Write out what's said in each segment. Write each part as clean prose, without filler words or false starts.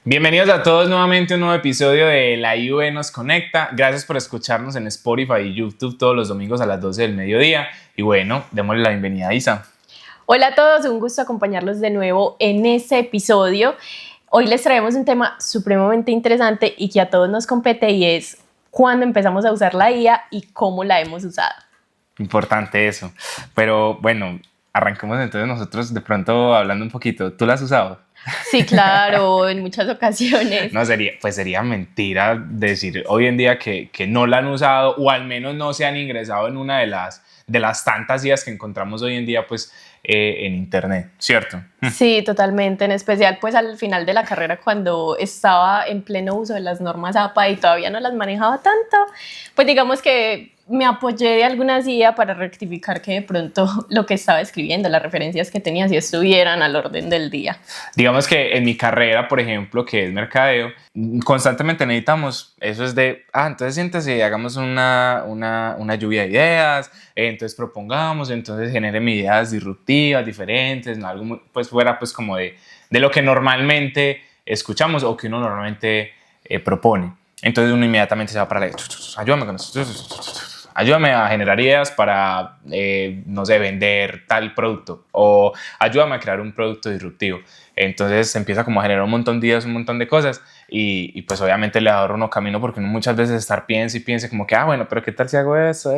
Bienvenidos a todos nuevamente a un nuevo episodio de La IUE nos conecta. Gracias por escucharnos en Spotify y YouTube todos los domingos a las 12 del mediodía. Y bueno, démosle la bienvenida a Isa. Hola a todos, un gusto acompañarlos de nuevo en este episodio. Hoy les traemos un tema supremamente interesante y que a todos nos compete, y es cuándo empezamos a usar la IA y cómo la hemos usado. Importante eso. Pero bueno, arranquemos entonces nosotros de pronto hablando un poquito. ¿Tú la has usado? Sí, claro, en muchas ocasiones. No, sería mentira decir hoy en día que no la han usado, o al menos no se han ingresado en una de las tantas IAs que encontramos hoy en día pues en internet, ¿cierto? Sí, totalmente, en especial pues al final de la carrera, cuando estaba en pleno uso de las normas APA y todavía no las manejaba tanto, pues digamos que me apoyé de alguna IA para rectificar que de pronto lo que estaba escribiendo, las referencias que tenía, si estuvieran al orden del día. Digamos que en mi carrera, por ejemplo, que es mercadeo, constantemente necesitamos, eso es de, entonces siéntese y hagamos una lluvia de ideas, entonces propongamos, entonces generen ideas disruptivas, diferentes, ¿no? Algo pues fuera pues como de lo que normalmente escuchamos o que uno normalmente propone. Entonces uno inmediatamente se va para la, ayúdame con eso, ayúdame a generar ideas para, no sé, vender tal producto, o ayúdame a crear un producto disruptivo. Entonces se empieza como a generar un montón de ideas, un montón de cosas, y pues obviamente le ahorra uno camino, porque uno muchas veces piense y piense como que, bueno, pero ¿qué tal si hago eso?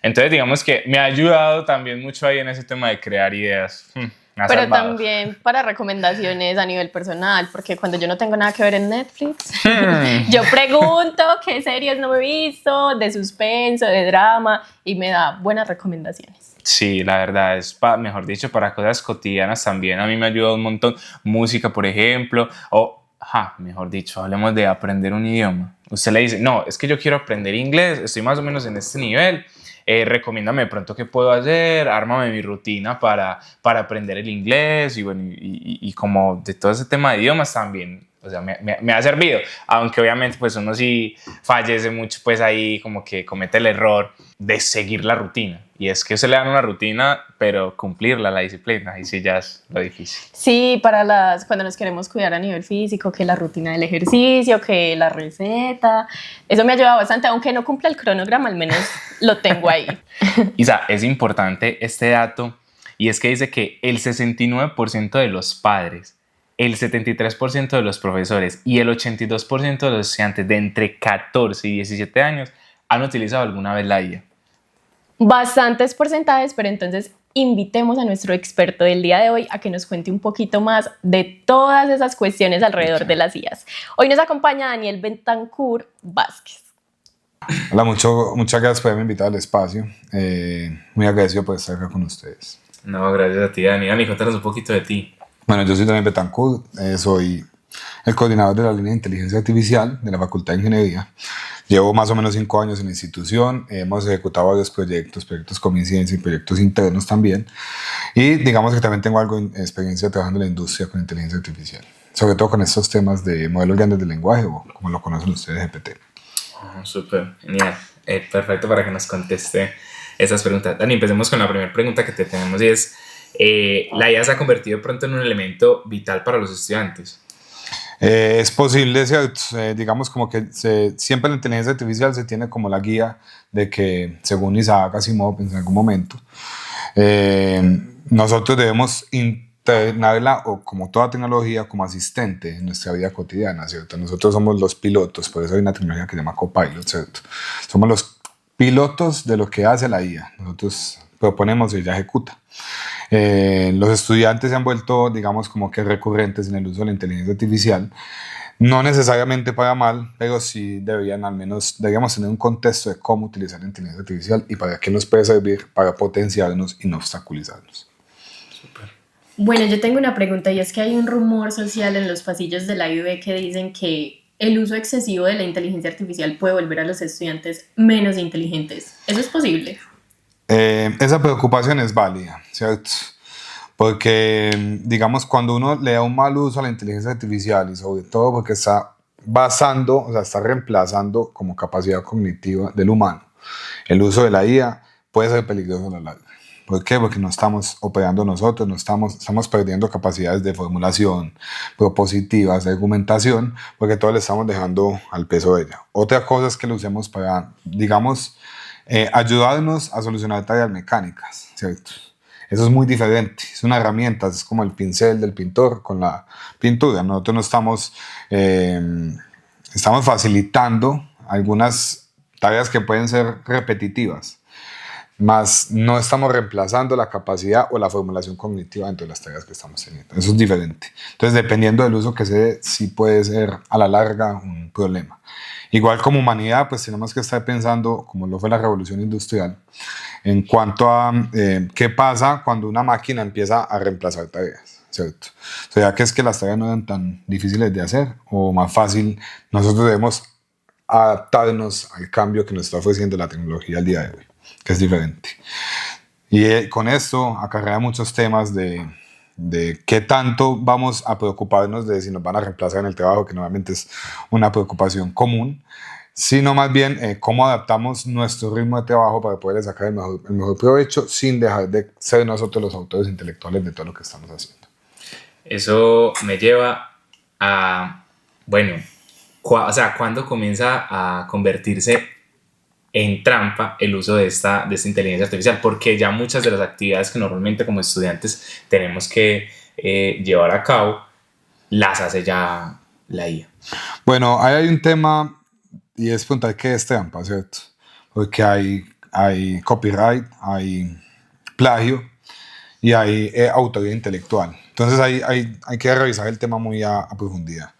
Entonces digamos que me ha ayudado también mucho ahí en ese tema de crear ideas. Pero salvado. También para recomendaciones a nivel personal, porque cuando yo no tengo nada que ver en Netflix, yo pregunto qué series no me he visto, de suspenso, de drama, y me da buenas recomendaciones. Sí, la verdad es, mejor dicho, para cosas cotidianas también. A mí me ayuda un montón. Música, por ejemplo, o, mejor dicho, hablemos de aprender un idioma. Usted le dice, no, es que yo quiero aprender inglés, estoy más o menos en este nivel. Recomiéndame de pronto qué puedo hacer, ármame mi rutina para aprender el inglés, y bueno, y como de todo ese tema de idiomas también, o sea, me ha servido, aunque obviamente pues uno sí fallece mucho, pues ahí como que comete el error de seguir la rutina, y es que se le dan una rutina, pero cumplirla, la disciplina, ahí sí ya es lo difícil. Sí, cuando nos queremos cuidar a nivel físico, que la rutina del ejercicio, que la receta, eso me ha ayudado bastante, aunque no cumpla el cronograma, al menos lo tengo ahí. Isa, es importante este dato, y es que dice que el 69% de los padres, el 73% de los profesores y el 82% de los estudiantes de entre 14 y 17 años han utilizado alguna vez la IA. Bastantes porcentajes, pero entonces invitemos a nuestro experto del día de hoy a que nos cuente un poquito más de todas esas cuestiones alrededor de las IAs. Hoy nos acompaña Daniel Bentancur Vázquez. Hola, muchas gracias por haberme invitado al espacio. Muy agradecido por estar acá con ustedes. No, gracias a ti, Dani. Dani, cuéntanos un poquito de ti. Bueno, yo soy Daniel Bentancur, soy el coordinador de la línea de inteligencia artificial de la Facultad de Ingeniería. Llevo más o menos 5 años en la institución, hemos ejecutado varios proyectos con mi ciencia y proyectos internos también. Y digamos que también tengo algo de experiencia trabajando en la industria con inteligencia artificial, sobre todo con estos temas de modelos grandes de lenguaje, o como lo conocen ustedes, GPT. Súper, genial. Perfecto para que nos conteste esas preguntas. Dani, empecemos con la primera pregunta que te tenemos, y es, ¿la IA se ha convertido pronto en un elemento vital para los estudiantes? Es posible, digamos como que siempre la inteligencia artificial se tiene como la guía de que, según Isaac Asimov en algún momento, nosotros debemos internarla, o como toda tecnología, como asistente en nuestra vida cotidiana, ¿cierto? Nosotros somos los pilotos, por eso hay una tecnología que se llama Copilot, ¿cierto? Somos los pilotos de lo que hace la IA. Nosotros proponemos y ella ejecuta. Los estudiantes se han vuelto, digamos, como que recurrentes en el uso de la inteligencia artificial, no necesariamente para mal, pero sí deberíamos tener un contexto de cómo utilizar la inteligencia artificial y para qué nos puede servir para potenciarnos y no obstaculizarnos. Súper. Bueno, yo tengo una pregunta, y es que hay un rumor social en los pasillos de la IUB que dicen que el uso excesivo de la inteligencia artificial puede volver a los estudiantes menos inteligentes. ¿Eso es posible? Esa preocupación es válida, ¿cierto? Porque, digamos, cuando uno le da un mal uso a la inteligencia artificial, y sobre todo porque está reemplazando como capacidad cognitiva del humano, el uso de la IA puede ser peligroso a la larga. ¿Por qué? Porque no estamos operando nosotros, no estamos perdiendo capacidades de formulación, propositivas, de argumentación, porque todo le estamos dejando al peso de ella. Otra cosa es que lo usemos para, digamos, ayudarnos a solucionar tareas mecánicas, ¿cierto? Eso es muy diferente, es una herramienta, es como el pincel del pintor con la pintura. Nosotros no estamos facilitando algunas tareas que pueden ser repetitivas, más no estamos reemplazando la capacidad o la formulación cognitiva dentro de las tareas que estamos teniendo. Eso es diferente. Entonces, dependiendo del uso que se dé, sí puede ser a la larga un problema. Igual como humanidad, pues tenemos que estar pensando, como lo fue la revolución industrial, en cuanto a qué pasa cuando una máquina empieza a reemplazar tareas, ¿cierto? O sea, que es que las tareas no eran tan difíciles de hacer o más fácil, nosotros debemos adaptarnos al cambio que nos está ofreciendo la tecnología al día de hoy, que es diferente. Y con esto acarrea muchos temas de qué tanto vamos a preocuparnos de si nos van a reemplazar en el trabajo, que normalmente es una preocupación común, sino más bien cómo adaptamos nuestro ritmo de trabajo para poder sacar el mejor provecho sin dejar de ser nosotros los autores intelectuales de todo lo que estamos haciendo. Eso me lleva a, bueno, o sea, ¿cuándo comienza a convertirse en trampa el uso de esta inteligencia artificial? Porque ya muchas de las actividades que normalmente como estudiantes tenemos que llevar a cabo, las hace ya la IA. Bueno, ahí hay un tema y es preguntar qué es trampa, ¿cierto? Porque hay copyright, hay plagio y hay autoría intelectual. Entonces hay que revisar el tema muy a profundidad.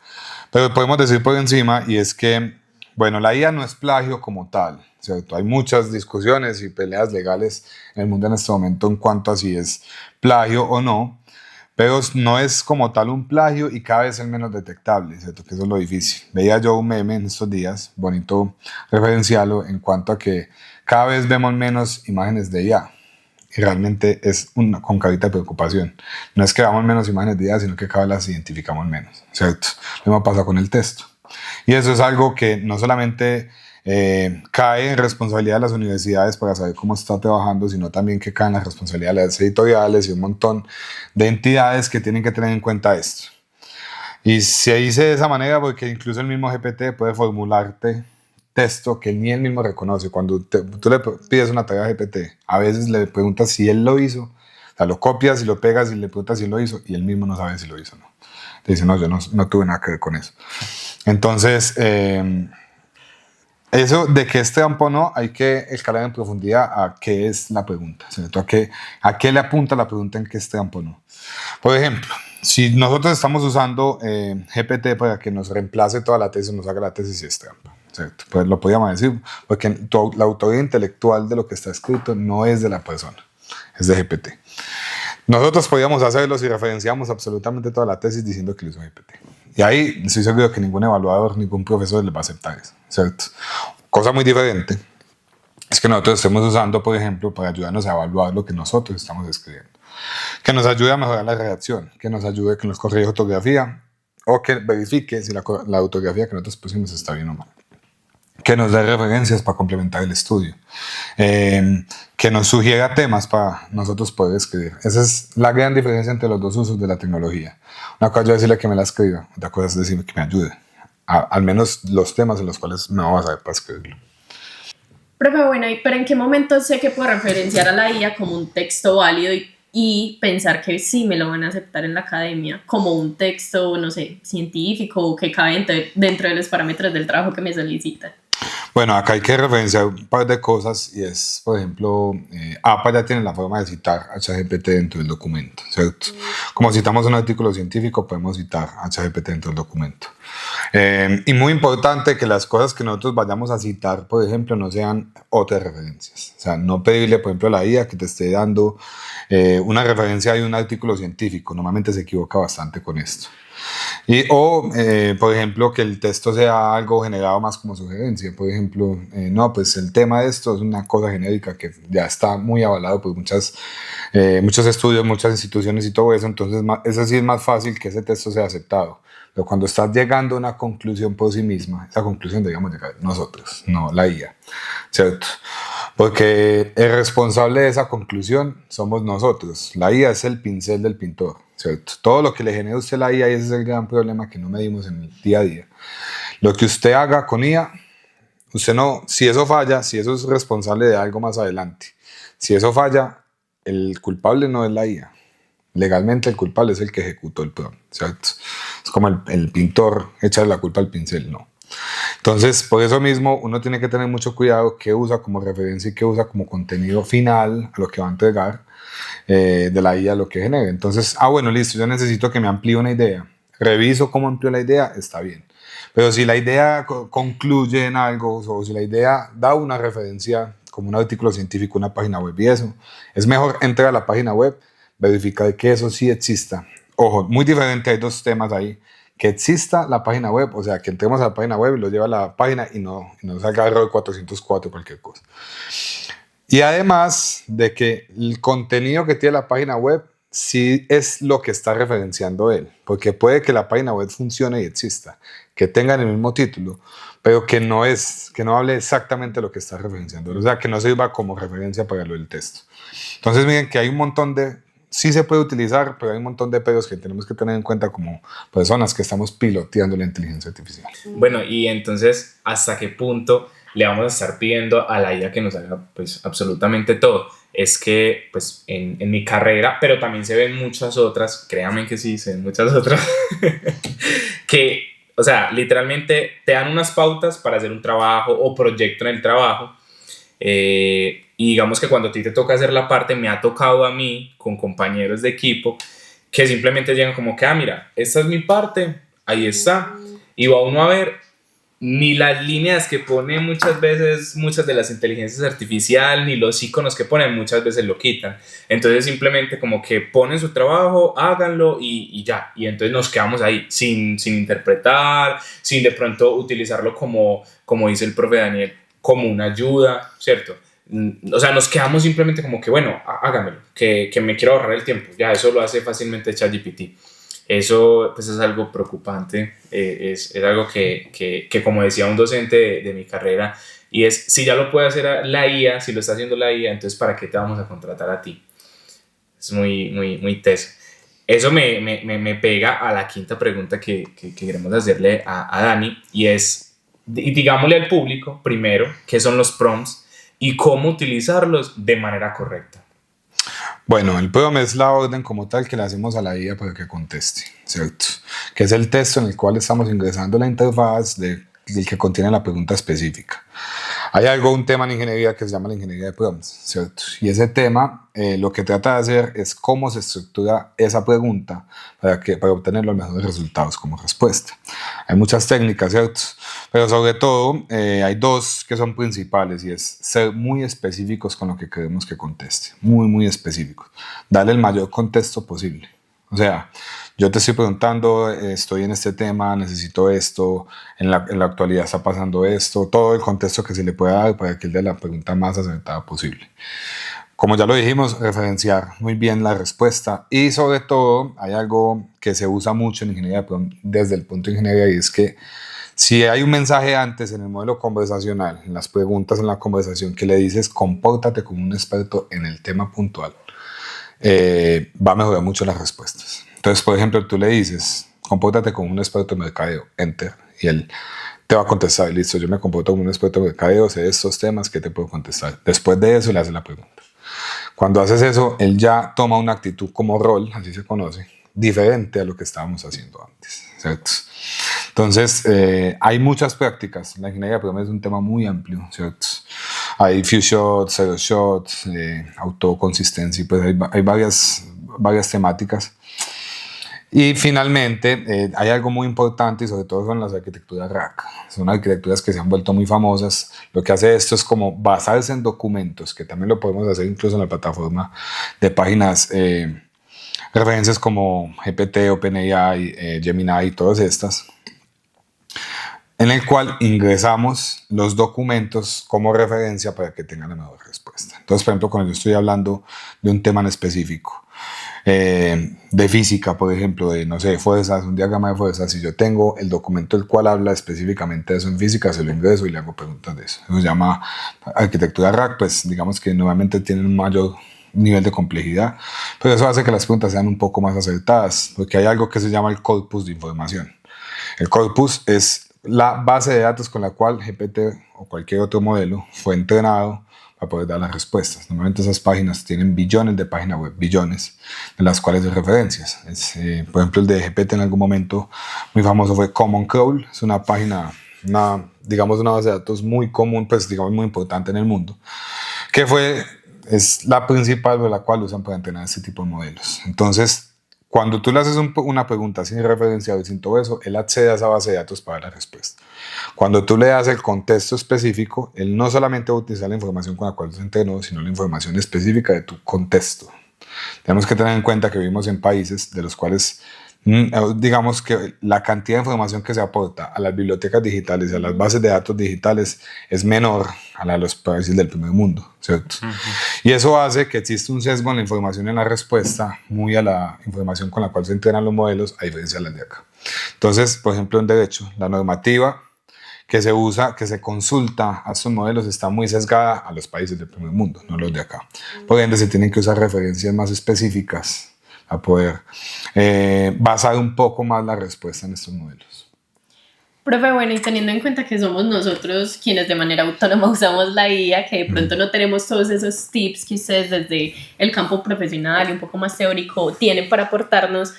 Pero podemos decir por encima, y es que, bueno, la IA no es plagio como tal, ¿cierto? Hay muchas discusiones y peleas legales en el mundo en este momento en cuanto a si es plagio o no, pero no es como tal un plagio y cada vez es menos detectable, ¿cierto? Que eso es lo difícil. Veía yo un meme en estos días, bonito referenciarlo, en cuanto a que cada vez vemos menos imágenes de IA. Y realmente es con carita de preocupación. No es que veamos menos imágenes de IA, sino que cada vez las identificamos menos, ¿cierto? Lo mismo pasa con el texto. Y eso es algo que no solamente cae en responsabilidad de las universidades para saber cómo está trabajando, sino también que cae en la responsabilidad de las editoriales y un montón de entidades que tienen que tener en cuenta esto. Y se dice de esa manera porque incluso el mismo GPT puede formularte texto que ni él mismo reconoce. Cuando tú le pides una tarea a GPT, a veces le preguntas si él lo hizo, o sea, lo copias y lo pegas y le preguntas si él lo hizo y él mismo no sabe si lo hizo o no. Te dice, no, yo no tuve nada que ver con eso. Entonces, eso de que es trampa o no, hay que escalar en profundidad a qué es la pregunta, ¿cierto? A qué le apunta la pregunta en qué es trampa o no. Por ejemplo, si nosotros estamos usando GPT para que nos reemplace toda la tesis, nos haga la tesis, y es trampa, ¿cierto? Pues lo podríamos decir, porque la autoría intelectual de lo que está escrito no es de la persona, es de GPT. Nosotros podríamos hacerlo si referenciamos absolutamente toda la tesis diciendo que lo hizo GPT. Y ahí estoy seguro que ningún evaluador, ningún profesor le va a aceptar eso, ¿cierto? Cosa muy diferente es que nosotros estemos usando, por ejemplo, para ayudarnos a evaluar lo que nosotros estamos escribiendo. Que nos ayude a mejorar la redacción, que nos ayude que nos corrija ortografía o que verifique si la ortografía que nosotros pusimos está bien o mal. Que nos dé referencias para complementar el estudio, que nos sugiera temas para nosotros poder escribir. Esa es la gran diferencia entre los dos usos de la tecnología. Una cosa es decirle que me la escriba, otra cosa es decirme que me ayude, al menos los temas en los cuales me voy a saber para escribirlo. Profe, bueno, pero ¿en qué momento sé que puedo referenciar a la IA como un texto válido y pensar que sí me lo van a aceptar en la academia como un texto, no sé, científico o que cabe dentro de los parámetros del trabajo que me solicitan? Bueno, acá hay que referenciar un par de cosas y es, por ejemplo, APA ya tiene la forma de citar a ChatGPT dentro del documento, ¿cierto? Como citamos un artículo científico, podemos citar a ChatGPT dentro del documento. Y muy importante que las cosas que nosotros vayamos a citar, por ejemplo, no sean otras referencias. O sea, no pedirle, por ejemplo, a la IA que te esté dando una referencia de un artículo científico. Normalmente se equivoca bastante con esto. Por ejemplo, que el texto sea algo generado más como sugerencia. Por ejemplo, no, pues el tema de esto es una cosa genérica que ya está muy avalado por muchos estudios, muchas instituciones y todo eso. Entonces, eso sí es más fácil que ese texto sea aceptado. Pero cuando estás llegando a una conclusión por sí misma, esa conclusión debemos llegar nosotros, no la IA, ¿cierto? Porque el responsable de esa conclusión somos nosotros. La IA es el pincel del pintor, ¿cierto? Todo lo que le genera a usted la IA, y ese es el gran problema que no medimos en el día a día. Lo que usted haga con IA, usted no, si eso falla, si eso es responsable de algo más adelante, si eso falla, el culpable no es la IA. Legalmente el culpable es el que ejecutó el prompt, ¿cierto? Es como el pintor echarle la culpa al pincel, no. Entonces, por eso mismo, uno tiene que tener mucho cuidado qué usa como referencia y qué usa como contenido final a lo que va a entregar de la IA, lo que genere. Entonces, bueno, listo, yo necesito que me amplíe una idea. Reviso cómo amplío la idea, está bien. Pero si la idea concluye en algo, o si la idea da una referencia, como un artículo científico, una página web y eso, es mejor entrar a la página web, verificar que eso sí exista. Ojo, muy diferente, hay dos temas ahí. Que exista la página web, o sea, que entremos a la página web y lo lleva a la página y no salga error 404 o cualquier cosa. Y además de que el contenido que tiene la página web sí es lo que está referenciando él, porque puede que la página web funcione y exista, que tenga el mismo título, pero que no hable exactamente lo que está referenciando, o sea, que no sirva como referencia para lo del texto. Entonces, miren que hay un montón de... Sí se puede utilizar, pero hay un montón de pedos que tenemos que tener en cuenta como personas que estamos piloteando la inteligencia artificial. Bueno, y entonces, ¿hasta qué punto le vamos a estar pidiendo a la IA que nos haga pues absolutamente todo? Es que pues en mi carrera, pero también se ven muchas otras, créanme que sí, se ven muchas otras, que, o sea, literalmente te dan unas pautas para hacer un trabajo o proyecto en el trabajo. Y digamos que cuando a ti te toca hacer la parte, me ha tocado a mí con compañeros de equipo que simplemente llegan como que, mira, esta es mi parte, ahí está, y va uno a ver, ni las líneas que pone muchas veces, muchas de las inteligencias artificiales, ni los iconos que ponen muchas veces lo quitan. Entonces simplemente como que ponen su trabajo, háganlo y ya, y entonces nos quedamos ahí sin interpretar, sin de pronto utilizarlo como dice el profe Daniel, como una ayuda, ¿cierto? O sea, nos quedamos simplemente como que, bueno, hágamelo, que me quiero ahorrar el tiempo. Ya, eso lo hace fácilmente ChatGPT. Eso pues es algo preocupante, es algo que como decía un docente de mi carrera, y es, si ya lo puede hacer la IA, si lo está haciendo la IA, entonces ¿para qué te vamos a contratar a ti? Es muy teso. Eso me pega a la quinta pregunta que queremos hacerle a Dani, y es, digámosle al público, primero, qué son los prompts y cómo utilizarlos de manera correcta. Bueno, el prompt es la orden como tal que le hacemos a la IA para que conteste, ¿cierto? Que es el texto en el cual estamos ingresando la interfaz del que contiene la pregunta específica. Hay un tema en ingeniería que se llama la ingeniería de prompts, ¿cierto? Y ese tema lo que trata de hacer es cómo se estructura esa pregunta para obtener los mejores resultados como respuesta. Hay muchas técnicas, ¿cierto? Pero sobre todo hay dos que son principales, y es ser muy específicos con lo que queremos que conteste, muy específicos. Darle el mayor contexto posible. O sea, yo te estoy preguntando, estoy en este tema, necesito esto, en la actualidad está pasando esto, todo el contexto que se le pueda dar para que él dé la pregunta más acertada posible. Como ya lo dijimos, referenciar muy bien la respuesta, y sobre todo hay algo que se usa mucho en ingeniería desde el punto de ingeniería, y es que si hay un mensaje antes en el modelo conversacional, en las preguntas en la conversación, que le dices compórtate como un experto en el tema puntual, va a mejorar mucho las respuestas. Entonces, por ejemplo, tú le dices compórtate como un experto en mercadeo, enter, y él te va a contestar, listo, yo me comporto como un experto en mercadeo, sé estos temas, ¿qué te puedo contestar? Después de eso le haces la pregunta. Cuando haces eso, él ya toma una actitud como rol, así se conoce, diferente a lo que estábamos haciendo antes, ¿cierto? Entonces, hay muchas prácticas. La ingeniería de prompts es un tema muy amplio, ¿cierto? Hay few shots, zero shots, autoconsistencia, pues hay varias temáticas. Y finalmente, hay algo muy importante, y sobre todo son las arquitecturas RAG. Son arquitecturas que se han vuelto muy famosas. Lo que hace esto es como basarse en documentos, que también lo podemos hacer incluso en la plataforma de páginas, referencias como GPT, OpenAI, Gemini y todas estas, en el cual ingresamos los documentos como referencia para que tengan la mejor respuesta. Entonces, por ejemplo, cuando yo estoy hablando de un tema en específico, de física, por ejemplo, de, no sé, fuerzas, un diagrama de fuerzas. Si yo tengo el documento el cual habla específicamente de eso en física, se lo ingreso y le hago preguntas de eso. Eso se llama arquitectura RAC, pues digamos que normalmente tienen un mayor nivel de complejidad, pero eso hace que las preguntas sean un poco más acertadas, porque hay algo que se llama el corpus de información. El corpus es la base de datos con la cual GPT o cualquier otro modelo fue entrenado para poder dar las respuestas. Normalmente esas páginas tienen billones de páginas web, billones, de las cuales hay referencias. Por ejemplo, el de GPT en algún momento muy famoso fue Common Crawl. Es una página, digamos, una base de datos muy común, pues digamos muy importante en el mundo, que es la principal de la cual usan para entrenar este tipo de modelos. Entonces, cuando tú le haces una pregunta sin referenciado y sin todo eso, él accede a esa base de datos para dar la respuesta. Cuando tú le das el contexto específico, él no solamente va a utilizar la información con la cual se entrenó, sino la información específica de tu contexto. Tenemos que tener en cuenta que vivimos en países de los cuales, digamos que la cantidad de información que se aporta a las bibliotecas digitales y a las bases de datos digitales es menor a la de los países del primer mundo, ¿cierto? Y eso hace que exista un sesgo en la información y en la respuesta muy a la información con la cual se entrenan los modelos, a diferencia de las de acá. Entonces, por ejemplo, en derecho, la normativa que se usa, que se consulta a estos modelos está muy sesgada a los países del primer mundo, no los de acá. Por ende, se tienen que usar referencias más específicas a poder basar un poco más la respuesta en estos modelos. Profe, bueno, y teniendo en cuenta que somos nosotros quienes de manera autónoma usamos la IA, que de pronto no tenemos todos esos tips que ustedes desde el campo profesional y un poco más teórico tienen para aportarnos,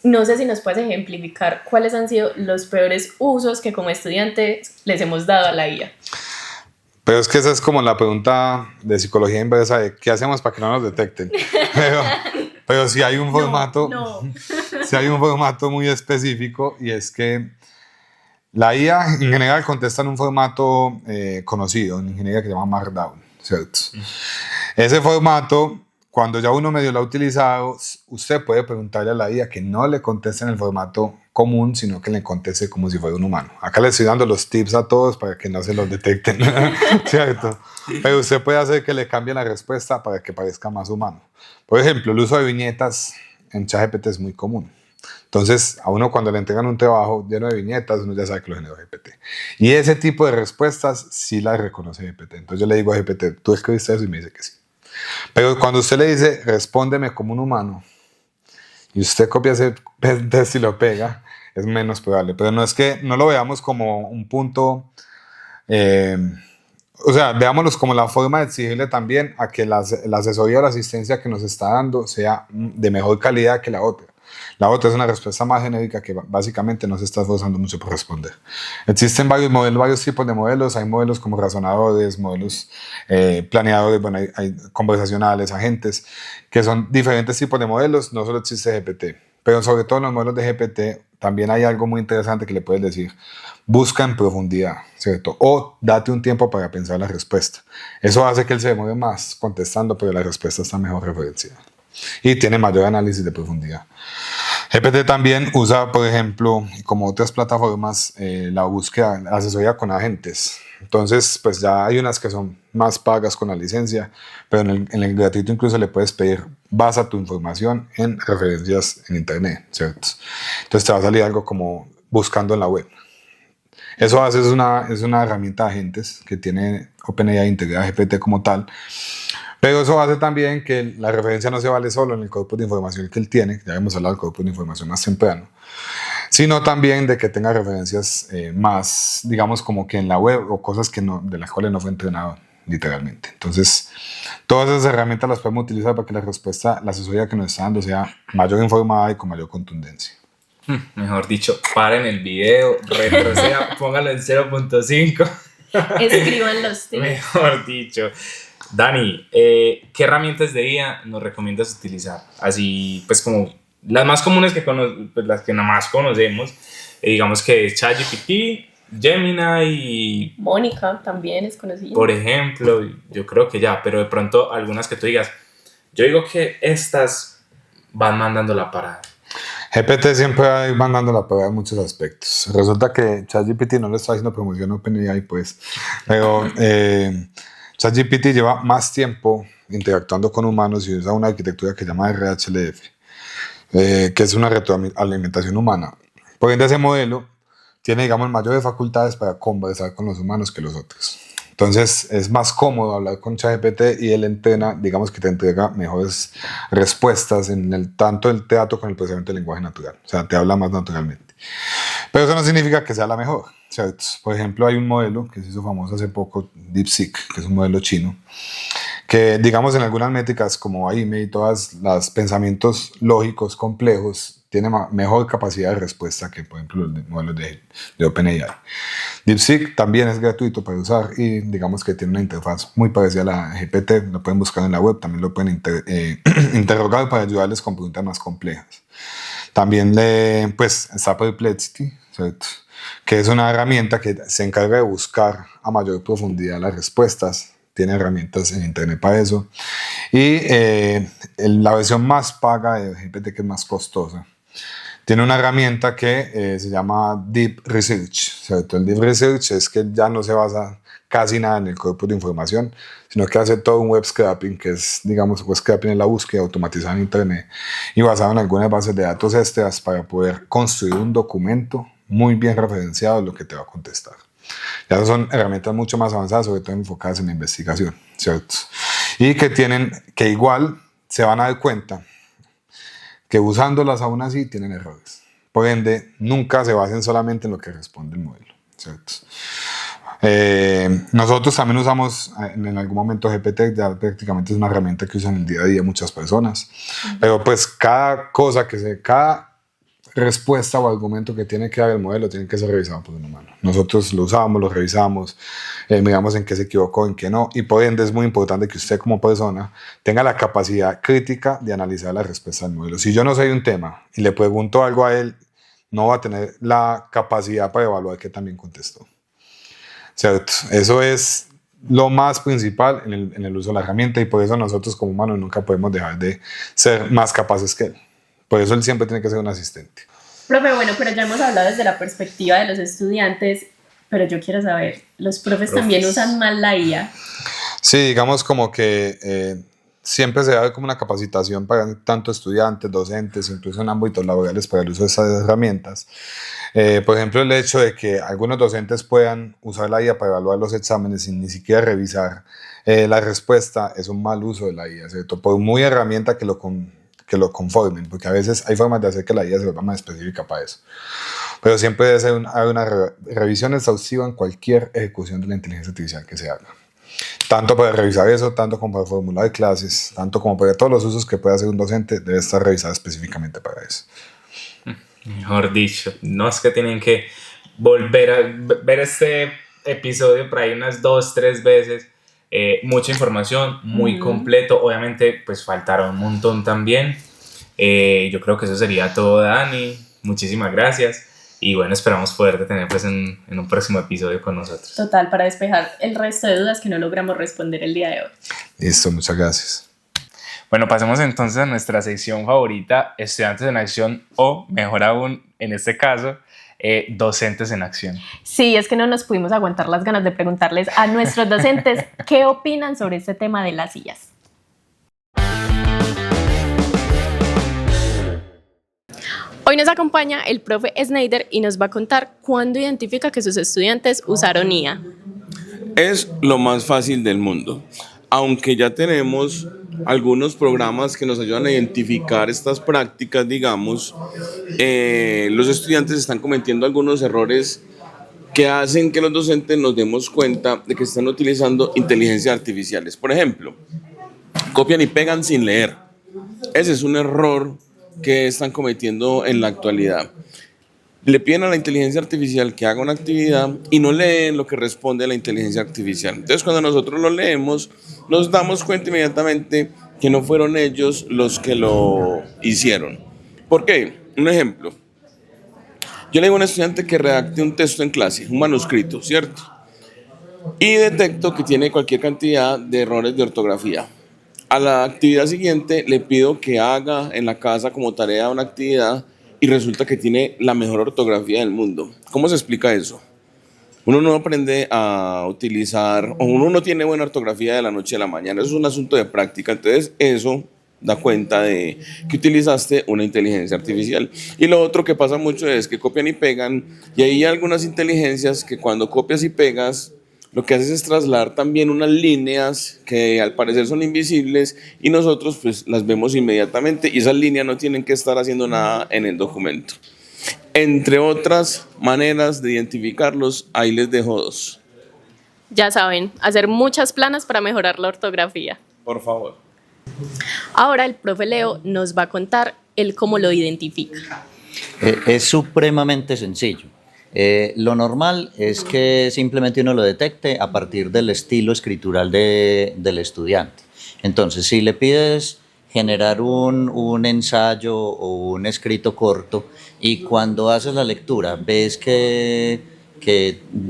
no sé si nos puedes ejemplificar cuáles han sido los peores usos que como estudiantes les hemos dado a la IA. Pero es que esa es como la pregunta de psicología inversa de ¿qué hacemos para que no nos detecten? Pero si hay un formato, si hay un formato muy específico, y es que la IA en general contesta en un formato conocido en ingeniería que se llama Markdown, ¿cierto? Ese formato, cuando ya uno medio lo ha utilizado, usted puede preguntarle a la IA que no le conteste en el formato común, sino que le conteste como si fuera un humano. Acá le estoy dando los tips a todos para que no se los detecten, ¿cierto? Pero usted puede hacer que le cambie la respuesta para que parezca más humano. Por ejemplo, el uso de viñetas en ChatGPT es muy común. Entonces, a uno cuando le entregan un trabajo lleno de viñetas, uno ya sabe que lo generó GPT. Y ese tipo de respuestas sí las reconoce GPT. Entonces yo le digo a GPT, ¿tú escribiste eso? Y me dice que sí. Pero cuando usted le dice, respóndeme como un humano, y usted copia ese test y lo pega, es menos probable. Pero no es que no lo veamos como un punto, o sea, veámoslos como la forma de exigirle también a que la asesoría o la asistencia que nos está dando sea de mejor calidad que la otra. La otra es una respuesta más genérica que básicamente no se está esforzando mucho por responder. Existen varios modelos, varios tipos de modelos. Hay modelos como razonadores, modelos planeadores, bueno, hay conversacionales, agentes, que son diferentes tipos de modelos. No solo existe GPT, pero sobre todo en los modelos de GPT también hay algo muy interesante que le puedes decir. Busca en profundidad, ¿cierto? O date un tiempo para pensar la respuesta. Eso hace que él se demore más contestando, pero la respuesta está mejor referenciada y tiene mayor análisis de profundidad. GPT también usa, por ejemplo, como otras plataformas, la búsqueda, la asesoría con agentes. Entonces, pues ya hay unas que son más pagas con la licencia, pero en el gratuito incluso le puedes pedir, basa tu información en referencias en internet, ¿cierto? Entonces te va a salir algo como buscando en la web. Eso es una herramienta de agentes que tiene OpenAI integrada GPT como tal. Pero eso hace también que la referencia no se vale solo en el corpus de información que él tiene, ya hemos hablado del corpus de información más temprano, sino también de que tenga referencias más, digamos, como que en la web o cosas de las cuales no fue entrenado literalmente. Entonces, todas esas herramientas las podemos utilizar para que la respuesta, la asesoría que nos está dando sea mayor informada y con mayor contundencia. Mejor dicho, paren el video, retroceda, póngalo en 0.5. Escriban los tips. Mejor dicho. Dani, ¿qué herramientas de IA nos recomiendas utilizar? Así, pues como las más comunes pues las que nada más conocemos, digamos que es ChatGPT, Gemini y... Mónica también es conocida. Por ejemplo, yo creo que ya, pero de pronto algunas que tú digas, yo digo que estas van mandando la parada. GPT siempre va mandando la parada en muchos aspectos. Resulta que ChatGPT no le está haciendo promoción a OpenAI, pues, pero... ChatGPT lleva más tiempo interactuando con humanos y usa una arquitectura que se llama RHLF, que es una retroalimentación humana. Por ende, ese modelo tiene, digamos, mayores facultades para conversar con los humanos que los otros. Entonces, es más cómodo hablar con ChatGPT y él entrena, digamos que te entrega mejores respuestas tanto el trato con el procesamiento del lenguaje natural. O sea, te habla más naturalmente. Pero eso no significa que sea la mejor, ¿cierto? Por ejemplo, hay un modelo que se hizo famoso hace poco, DeepSeek, que es un modelo chino, que digamos en algunas métricas como AIME y todos los pensamientos lógicos complejos tiene mejor capacidad de respuesta que por ejemplo los modelos de OpenAI. DeepSeek también es gratuito para usar y digamos que tiene una interfaz muy parecida a la GPT, lo pueden buscar en la web, también lo pueden interrogar para ayudarles con preguntas más complejas. También pues está Perplexity, ¿cierto? Que es una herramienta que se encarga de buscar a mayor profundidad las respuestas. Tiene herramientas en internet para eso. Y la versión más paga de GPT, que es más costosa, tiene una herramienta que se llama Deep Research, ¿cierto? El Deep Research es que ya no se basa casi nada en el corpus de información, sino que hace todo un web scraping, que es, digamos, web scraping en la búsqueda automatizada en internet y basado en algunas bases de datos extras para poder construir un documento muy bien referenciado de lo que te va a contestar. Ya son herramientas mucho más avanzadas, sobre todo enfocadas en la investigación, ¿cierto? Y que igual se van a dar cuenta que usándolas aún así tienen errores. Por ende, nunca se basen solamente en lo que responde el modelo, ¿cierto? Nosotros también usamos en algún momento GPT, ya prácticamente es una herramienta que usan en el día a día muchas personas, pero pues cada respuesta o argumento que tiene que dar el modelo tiene que ser revisado por un humano. Nosotros lo usamos, lo revisamos, miramos en qué se equivocó, en qué no, y por ende es muy importante que usted como persona tenga la capacidad crítica de analizar la respuesta del modelo. Si yo no sé un tema y le pregunto algo a él, no va a tener la capacidad para evaluar qué también contestó. ¿Cierto? Eso es lo más principal en el uso de la herramienta y por eso nosotros como humanos nunca podemos dejar de ser más capaces que él. Por eso él siempre tiene que ser un asistente. Profe, bueno, pero ya hemos hablado desde la perspectiva de los estudiantes, pero yo quiero saber, ¿los profes también usan mal la IA? Sí, digamos como que siempre se da como una capacitación para tanto estudiantes, docentes, incluso en ámbitos laborales para el uso de esas herramientas. Por ejemplo, el hecho de que algunos docentes puedan usar la IA para evaluar los exámenes sin ni siquiera revisar la respuesta es un mal uso de la IA, ¿cierto? Por muy herramienta que lo conformen, porque a veces hay formas de hacer que la IA se vuelva más específica para eso. Pero siempre debe ser una revisión exhaustiva en cualquier ejecución de la inteligencia artificial que se haga. Tanto para revisar eso, tanto como para formular clases, tanto como para todos los usos que pueda hacer un docente, debe estar revisada específicamente para eso. Mejor dicho, no es que tienen que volver a ver este episodio por ahí unas 2-3 veces. Mucha información, muy completo. Obviamente, pues faltará un montón también. Yo creo que eso sería todo, Dani. Muchísimas gracias. Y bueno, esperamos poderte tener pues en un próximo episodio con nosotros. Total, para despejar el resto de dudas que no logramos responder el día de hoy. Listo, muchas gracias. Bueno, pasemos entonces a nuestra sección favorita, Estudiantes en Acción, o mejor aún, en este caso, Docentes en Acción. Sí, es que no nos pudimos aguantar las ganas de preguntarles a nuestros docentes qué opinan sobre este tema de las sillas. Hoy nos acompaña el profe Snyder y nos va a contar cuándo identifica que sus estudiantes usaron IA. Es lo más fácil del mundo, aunque ya tenemos algunos programas que nos ayudan a identificar estas prácticas, digamos, los estudiantes están cometiendo algunos errores que hacen que los docentes nos demos cuenta de que están utilizando inteligencias artificiales. Por ejemplo, copian y pegan sin leer. Ese es un error que están cometiendo en la actualidad. Le piden a la inteligencia artificial que haga una actividad y no leen lo que responde a la inteligencia artificial. Entonces, cuando nosotros lo leemos, nos damos cuenta inmediatamente que no fueron ellos los que lo hicieron. ¿Por qué? Un ejemplo. Yo le digo a un estudiante que redacte un texto en clase, un manuscrito, ¿cierto? Y detecto que tiene cualquier cantidad de errores de ortografía. A la actividad siguiente le pido que haga en la casa como tarea una actividad y resulta que tiene la mejor ortografía del mundo. ¿Cómo se explica eso? Uno no aprende a utilizar, o uno no tiene buena ortografía de la noche a la mañana, eso es un asunto de práctica, entonces eso da cuenta de que utilizaste una inteligencia artificial. Y lo otro que pasa mucho es que copian y pegan, y hay algunas inteligencias que cuando copias y pegas, lo que haces es trasladar también unas líneas que al parecer son invisibles y nosotros pues las vemos inmediatamente y esas líneas no tienen que estar haciendo nada en el documento. Entre otras maneras de identificarlos, ahí les dejo dos. Ya saben, hacer muchas planas para mejorar la ortografía. Por favor. Ahora el profe Leo nos va a contar él cómo lo identifica. Es supremamente sencillo. Lo normal es que simplemente uno lo detecte a partir del estilo escritural del estudiante. Entonces, si le pides generar un ensayo o un escrito corto y cuando haces la lectura ves que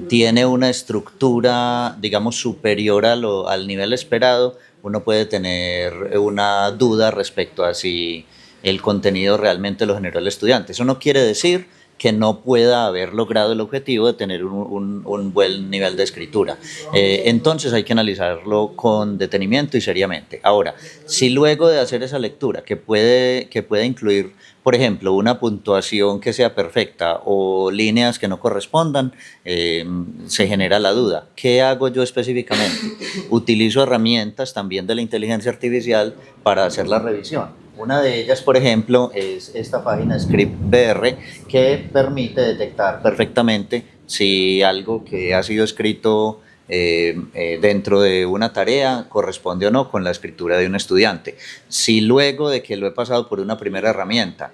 tiene una estructura, digamos, superior al nivel esperado, uno puede tener una duda respecto a si el contenido realmente lo generó el estudiante. Eso no quiere decir que no pueda haber logrado el objetivo de tener un buen nivel de escritura. Entonces hay que analizarlo con detenimiento y seriamente. Ahora, si luego de hacer esa lectura, que puede incluir, por ejemplo, una puntuación que sea perfecta o líneas que no correspondan, se genera la duda. ¿Qué hago yo específicamente? Utilizo herramientas también de la inteligencia artificial para hacer la revisión. Una de ellas, por ejemplo, es esta página ScriptBR que permite detectar perfectamente si algo que ha sido escrito dentro de una tarea corresponde o no con la escritura de un estudiante. Si luego de que lo he pasado por una primera herramienta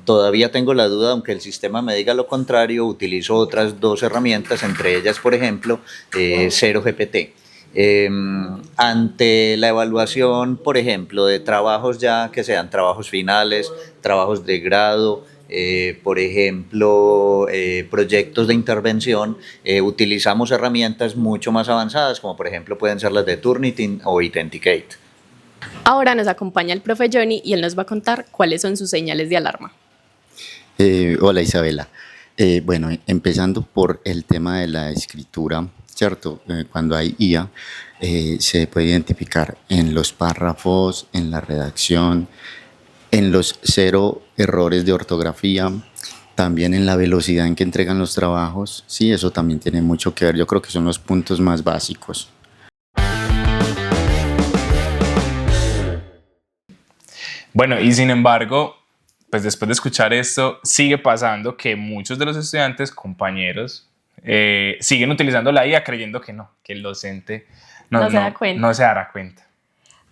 todavía tengo la duda, aunque el sistema me diga lo contrario, utilizo otras dos herramientas, entre ellas, por ejemplo, ZeroGPT. Ante la evaluación, por ejemplo, de trabajos ya que sean trabajos finales, trabajos de grado, por ejemplo, proyectos de intervención, utilizamos herramientas mucho más avanzadas, como por ejemplo pueden ser las de Turnitin o Authenticate. Ahora nos acompaña el profe Johnny y él nos va a contar cuáles son sus señales de alarma. Hola Isabela. Bueno, empezando por el tema de la escritura, ¿cierto? Cuando hay IA, se puede identificar en los párrafos, en la redacción, en los 0 errores de ortografía, también en la velocidad en que entregan los trabajos. Sí, eso también tiene mucho que ver. Yo creo que son los puntos más básicos. Bueno, y sin embargo, pues después de escuchar esto, sigue pasando que muchos de los estudiantes, compañeros, siguen utilizando la IA creyendo que no, que el docente no se dará cuenta.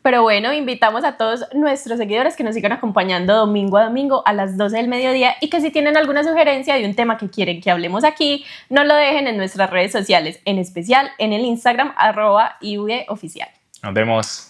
Pero bueno, invitamos a todos nuestros seguidores que nos sigan acompañando domingo a domingo a las 12 del mediodía y que si tienen alguna sugerencia de un tema que quieren que hablemos aquí, nos lo dejen en nuestras redes sociales, en especial en el Instagram @IVoficial. Nos vemos.